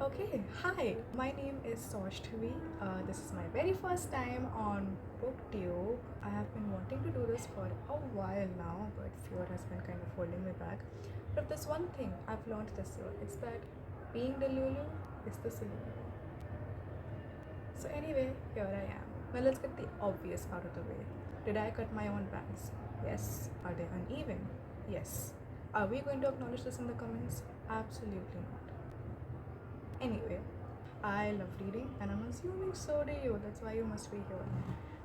Okay, hi, my name is Soshtavi. This is my very first time on BookTube. I have been wanting to do this for a while now, but fear has been kind of holding me back. But if there's one thing I've learned this year, it's that being the Lulu is the Sululu. So anyway, here I am. Now let's get the obvious out of the way. Did I cut my own bangs? Yes. Are they uneven? Yes. Are we going to acknowledge this in the comments? Absolutely not. Anyway, I love reading and I'm assuming so do you. That's why you must be here.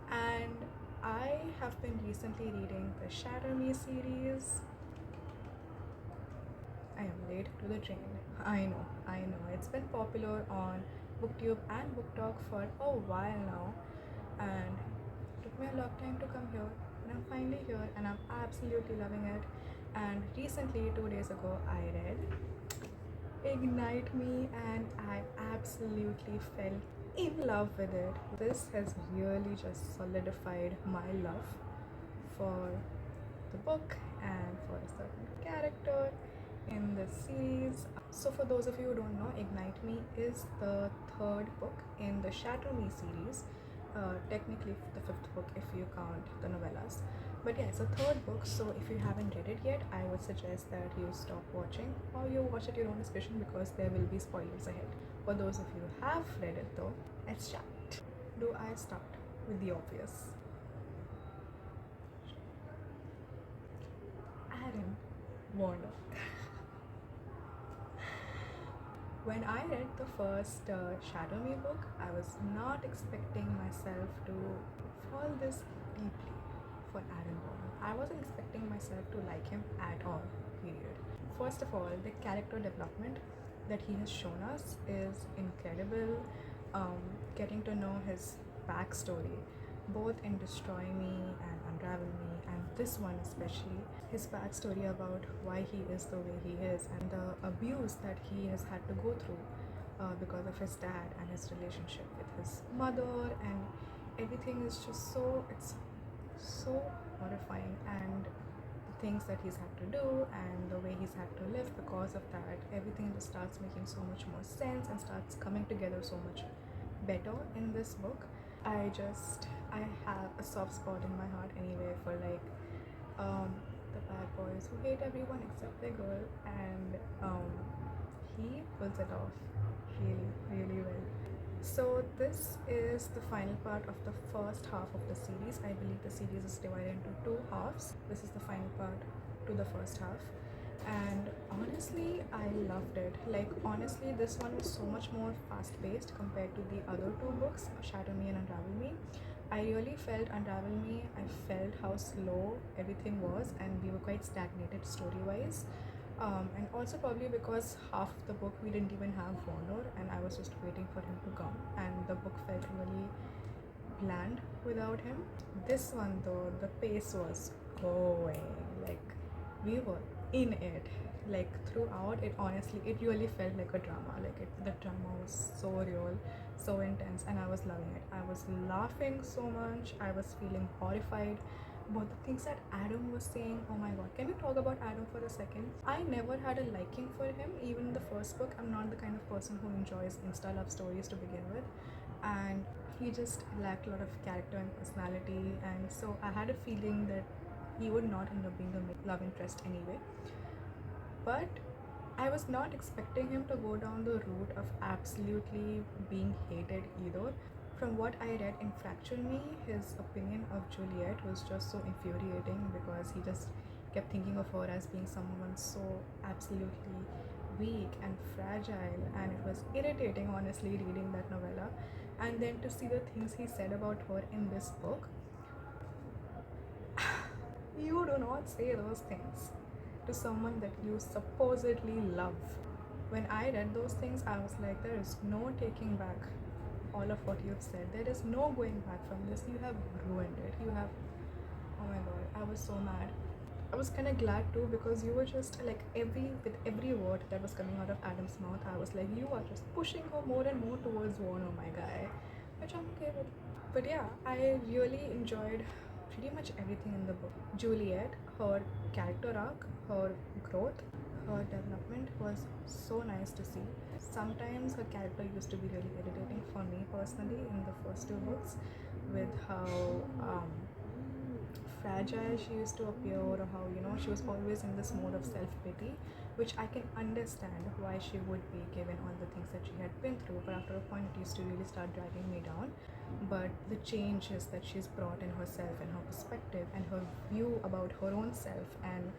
And I have been recently reading the Shadow Me series. I am late to the train. I know. It's been popular on BookTube and BookTok for a while now. And it took me a long time to come here. And I'm finally here and I'm absolutely loving it. And recently, 2 days ago, I read Ignite Me and I absolutely fell in love with it. This has really just solidified my love for the book and for a certain character in the series. So for those of you who don't know, Ignite Me is the third book in the Shadow Me series. Technically the fifth book if you count the novellas. But yeah, it's a third book, so if you haven't read it yet, I would suggest that you stop watching or you watch at your own discretion because there will be spoilers ahead. For those of you who have read it though, let's chat. Do I start with the obvious? Aaron Warner. When I read the first Shadow Me book, I was not expecting myself to fall this deeply for Aaron Warner. I wasn't expecting myself to like him at all, period. First of all, the character development that he has shown us is incredible. Getting to know his backstory, both in Destroy Me and Unravel Me, and this one especially, his backstory about why he is the way he is and the abuse that he has had to go through because of his dad and his relationship with his mother, and everything is just it's so horrifying, and the things that he's had to do and the way he's had to live because of that, everything just starts making so much more sense and starts coming together so much better in this book. I have a soft spot in my heart anyway for the bad boys who hate everyone except their girl, and he pulls it off really, really well. So this is the final part of the first half of the series. I believe the series is divided into two halves. This is the final part to the first half. And honestly, I loved it. Like, honestly, this one was so much more fast-paced compared to the other two books, Shadow Me and Unravel Me. I really felt Unravel Me, I felt how slow everything was, and we were quite stagnated story-wise. And also probably because half the book we didn't even have Warner, and I was just waiting for him to come, and the book felt really bland without him. This one though, the pace was going, like we were in it, like throughout it. Honestly, it really felt like a drama, the drama was so real, so intense, and I was loving it. I was laughing so much, I was feeling horrified. But the things that Adam was saying, oh my god, can we talk about Adam for a second? I never had a liking for him, even in the first book. I'm not the kind of person who enjoys insta love stories to begin with, and he just lacked a lot of character and personality, and so I had a feeling that he would not end up being the love interest anyway. But I was not expecting him to go down the route of absolutely being hated either. From what I read in Fracture Me, his opinion of Juliet was just so infuriating because he just kept thinking of her as being someone so absolutely weak and fragile, and it was irritating, honestly, reading that novella. And then to see the things he said about her in this book, you do not say those things to someone that you supposedly love. When I read those things, I was like, there is no taking back all of what you've said. There is no going back from this. You have ruined it. You have. Oh my god, I was so mad. I was kind of glad too because you were just like with every word that was coming out of Adam's mouth, I was like, you are just pushing her more and more towards Warner, my guy, which I'm okay with. But yeah, I really enjoyed pretty much everything in the book. Juliet, her character arc, her growth, her development was so nice to see. Sometimes her character used to be really irritating for me personally in the first two books, with how um, fragile she used to appear, or how she was always in this mode of self-pity, which I can understand why she would be, given all the things that she had been through. But after a point it used to really start dragging me down. But the changes that she's brought in herself and her perspective and her view about her own self and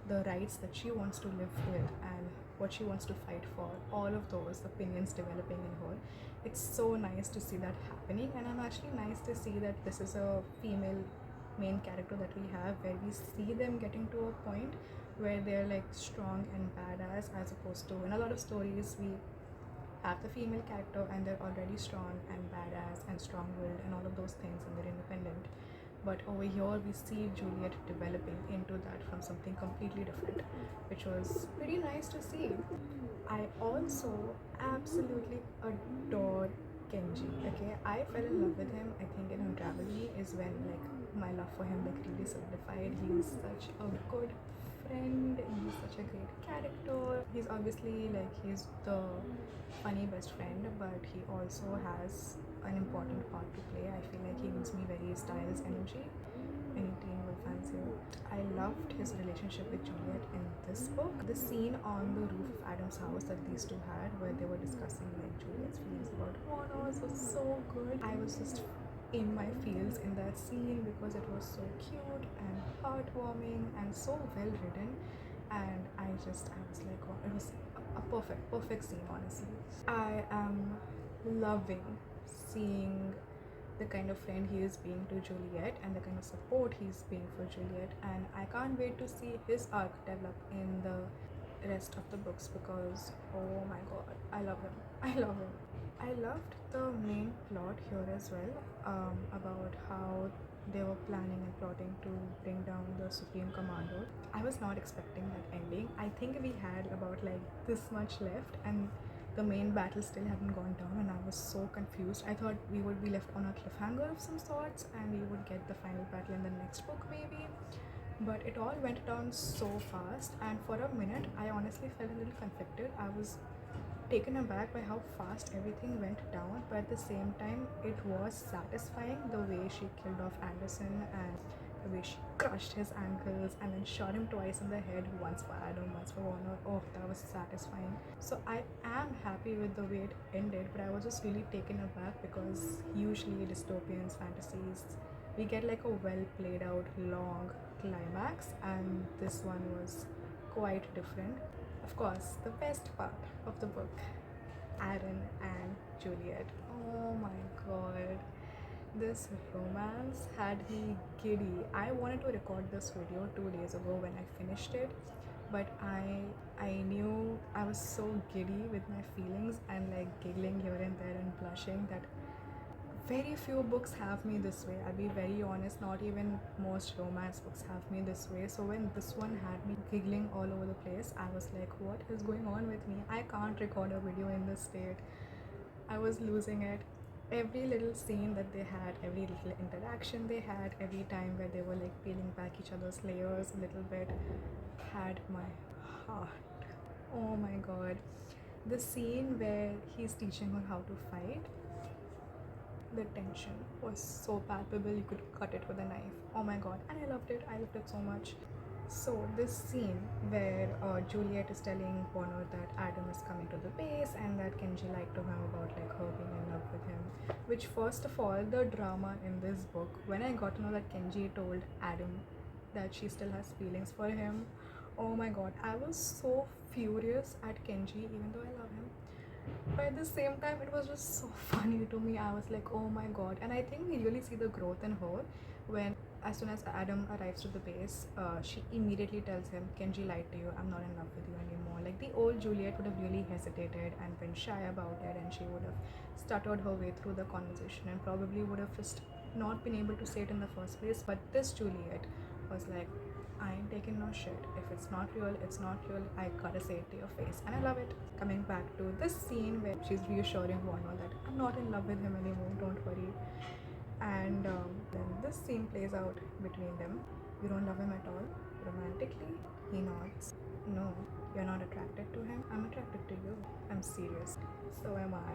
the rights that she wants to live with and what she wants to fight for, all of those opinions developing in her, it's so nice to see that happening. And I'm actually nice to see that this is a female main character that we have, where we see them getting to a point where they're like strong and badass, as opposed to in a lot of stories we have the female character and they're already strong and badass and strong-willed and all of those things, and they're independent. But over here we see Juliet developing into that from something completely different, which was pretty nice to see. I also absolutely adore Kenji. Okay, I fell in love with him. I think in Unravel Me is when like my love for him like really solidified. He's such a good friend. He's such a great character. He's obviously like he's the funny best friend, but he also has an important part to play. I feel like he gives me very Styles energy. Any teen will fancy it. I loved his relationship with Juliet in this book. The scene on the roof of Adam's house that these two had, where they were discussing like Juliet's feelings about Warner, was so good. I was just in my feels in that scene because it was so cute and heartwarming and so well written. And I was like, oh, it was a perfect scene, honestly. I am loving seeing the kind of friend he is being to Juliet and the kind of support he's being for Juliet, and I can't wait to see his arc develop in the rest of the books, because oh my god, I love him. I love him. I loved the main plot here as well, about how they were planning and plotting to bring down the Supreme Commander. I was not expecting that ending. I think we had about like this much left, and the main battle still hadn't gone down, and I was so confused. I thought we would be left on a cliffhanger of some sorts and we would get the final battle in the next book maybe, but it all went down so fast, and for a minute I honestly felt a little conflicted. I was taken aback by how fast everything went down, but at the same time it was satisfying the way she killed off Anderson and the way she crushed his ankles and then shot him twice in the head, once for Adam, once for Warner. Oh, that was satisfying. So I am happy with the way it ended, but I was just really taken aback because usually dystopians, fantasies, we get like a well played out long climax, and this one was quite different. Of course, the best part of the book, Aaron and Juliet. Oh my god, this romance had me giddy. I wanted to record this video 2 days ago when I finished it, but I knew I was so giddy with my feelings and like giggling here and there and blushing that very few books have me this way. I'll be very honest, not even most romance books have me this way. So when this one had me giggling all over the place, I was like, what is going on with me? I can't record a video in this state. I was losing it. Every little scene that they had, every little interaction they had, every time where they were like peeling back each other's layers a little bit, had my heart. Oh my god. The scene where he's teaching her how to fight, the tension was so palpable, you could cut it with a knife. Oh my god, and I loved it. I loved it so much. So this scene where Juliet is telling Warner that Adam is coming to the base and that Kenji lied to him about like her being in love with him, which first of all, the drama in this book, when I got to know that Kenji told Adam that she still has feelings for him, oh my god, I was so furious at Kenji, even though I love him. But at the same time, it was just so funny to me. I was like, oh my god. And I think we really see the growth in her when, as soon as Adam arrives to the base, she immediately tells him, Kenji lied to you, I'm not in love with you anymore. Like the old Juliet would have really hesitated and been shy about it, and she would have stuttered her way through the conversation and probably would have just not been able to say it in the first place. But this Juliet was like, I ain't taking no shit. If it's not real, it's not real. I gotta say it to your face. And I love it. Coming back to this scene where she's reassuring Warner that I'm not in love with him anymore, don't worry. And then this scene plays out between them. You don't love him at all? Romantically? He nods. No, You're not attracted to him? I'm attracted to you. I'm serious. So am I.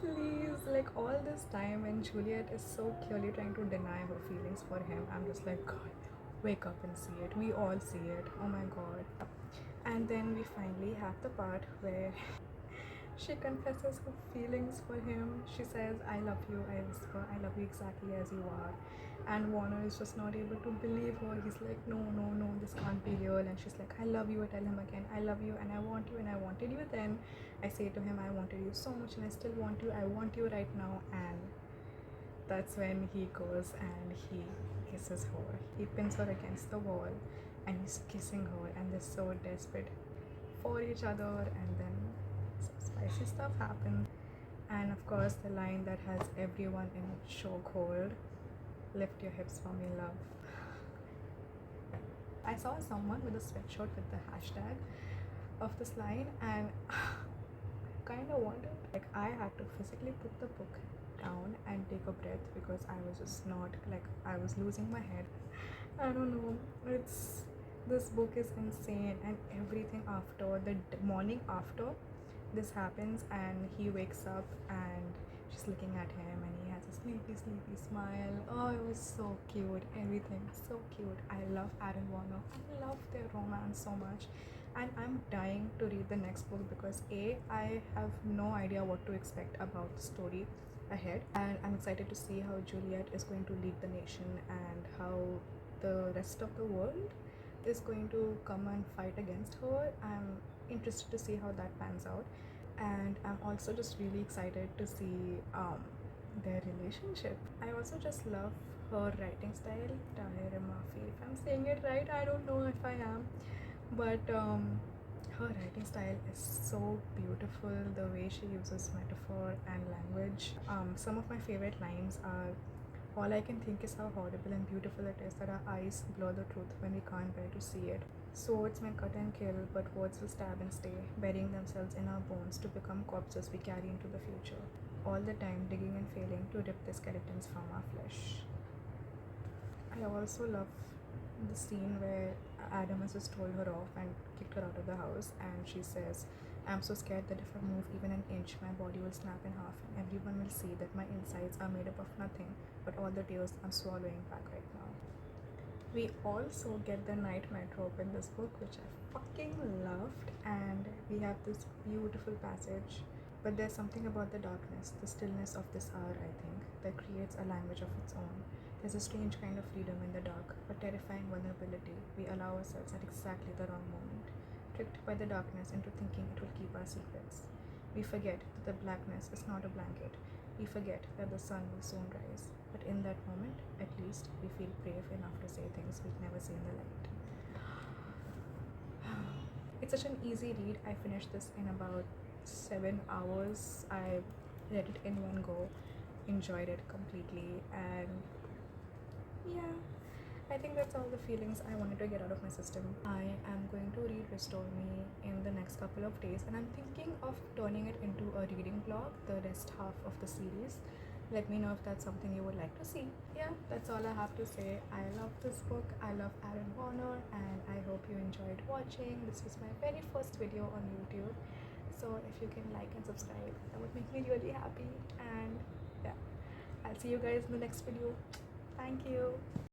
Please, like all this time when Juliet is so clearly trying to deny her feelings for him, I'm just like, God, wake up and see it. We all see it. Oh my God. And then we finally have the part where she confesses her feelings for him. She says, I love you. I whisper, I love you exactly as you are. And Warner is just not able to believe her. He's like, no, no, no, this can't be real. And she's like, I love you. I tell him again, I love you and I want you and I wanted you then. I say to him, I wanted you so much and I still want you. I want you right now. And that's when he goes and he kisses her. He pins her against the wall and he's kissing her and they're so desperate for each other, and then some spicy stuff happens. And of course, the line that has everyone in chokehold, lift your hips for me, love. I saw someone with a sweatshirt with the hashtag of this line, and kind of wanted, like, I had to physically put the book down and take a breath because I was just not, like, I was losing my head. I don't know. It's This book is insane, and everything after the morning after this happens, and he wakes up and she's looking at him, and he has a sleepy, sleepy smile. Oh, it was so cute. Everything so cute. I love Aaron Warner. I love their romance so much, and I'm dying to read the next book because I have no idea what to expect about the story ahead, and I'm excited to see how Juliet is going to lead the nation and how the rest of the world is going to come and fight against her. I'm interested to see how that pans out, and I'm also just really excited to see their relationship. I also just love her writing style, Tahir Mafi. If I'm saying it right, I don't know if I am, but her writing style is so beautiful. The way she uses metaphor and language. Some of my favorite lines are, all I can think is how horrible and beautiful it is that our eyes blur the truth when we can't bear to see it. Swords may cut and kill, but words will stab and stay, burying themselves in our bones to become corpses we carry into the future. All the time digging and failing to rip the skeletons from our flesh. I also love the scene where Adam has just told her off and kicked her out of the house, and she says, I'm so scared that if I move even an inch, my body will snap in half, and everyone will see that my insides are made up of nothing but all the tears I'm swallowing back right now. We also get the nightmare trope in this book, which I fucking loved, and we have this beautiful passage. But there's something about the darkness, the stillness of this hour, I think, that creates a language of its own. There's a strange kind of freedom in the dark, a terrifying vulnerability we allow ourselves at exactly the wrong moment, tricked by the darkness into thinking it will keep our secrets. We forget that the blackness is not a blanket. We forget that the sun will soon rise. But in that moment, at least, we feel brave enough to say things we'd never say in the light. It's such an easy read. I finished this in about 7 hours. I read it in one go, enjoyed it completely, and yeah, I think that's all the feelings I wanted to get out of my system. I am going to read Restore Me in the next couple of days, and I'm thinking of turning it into a reading blog, the rest half of the series. Let me know if that's something you would like to see. Yeah, that's all I have to say. I love this book. I love Aaron Warner, and I hope you enjoyed watching. This was my very first video on YouTube. So if you can like and subscribe, that would make me really happy. And yeah, I'll see you guys in the next video. Thank you.